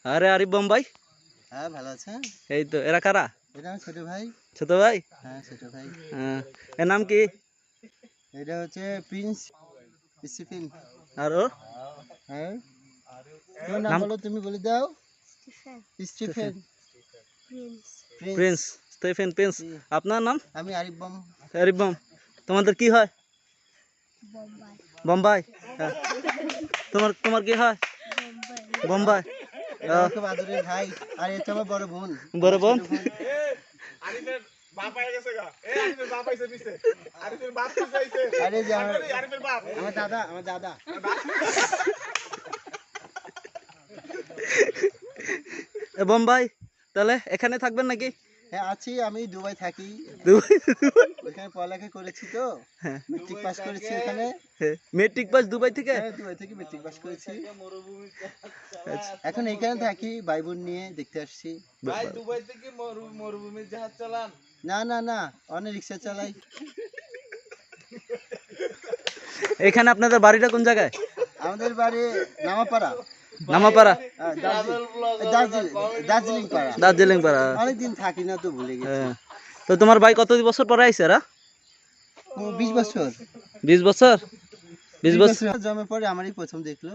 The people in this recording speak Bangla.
আরে আরিফ বোম্বাই। হ্যাঁ ভালো আছেন? এই তো, এরা কারা? এটা আমার ছোট ভাই। ছোট ভাই? হ্যাঁ ছোট ভাই। এর নাম কি? এটা হচ্ছে প্রিন্স স্টিফেন। আর ওর হ্যাঁ তোমার নাম নাম? বলো, তুমি বলে দাও। Stephen. Stephen. Prince. Prince, Stephen Prince. জি। আপনার নাম? আমি আরিফ বম। আরিফ বোম। তোমাদের কি হয়? বোম্বাই। বোম্বাই। হ্যাঁ। তোমার তোমার কি হয়? বোম্বাই। বোম্বাই। এটা আমার খুব আদরের ভাই, আর এটা আমার বড় বোন। বড় বোন? ছোট বোন। আরিফের বাপ আইয়া গেছে গা। আরিফের বাপ আইছে পিছে। আরিফের বাপ পিছে আইছে। আরে যে আমার আরিফের বাপ। আমার দাদা, আমার দাদা। বোম্বাই, তাহলে এখানে থাকবেন নাকি? হ্যাঁ আছি, আমি দুবাই থাকি। দুবাই? ওইখানে পড়ালেখা করেছি তো, হ্যাঁ। মেট্রিক পাস করেছি ওখানে। মেট্রিক পাস দুবাই থেকে? হ্যাঁ দুবাই থেকে মেট্রিক পাস করেছি। এখন এইখানে থাকি, ভাই বোন নিয়ে দেখতে আসছি। ভাই দুবাই থেকে মরুভূমির জাহাজ চালান? না না না, অনেক রিক্সা চালাই। এখানে আপনাদের বাড়িটা কোন জায়গায়? আমাদের বাড়ি নামাপাড়া। নামাপাড়া? দার্জিলিং পাড়া। দার্জিলিং পাড়া। অনেকদিন থাকি না তো ভুলে গেছি। হ্যাঁ। তো তোমার ভাই কত বছর পরে আইছে এরা? 20 বছর। 20 বছর? 20 বছর জন্মের পরে আমারই প্রথম দেখলো।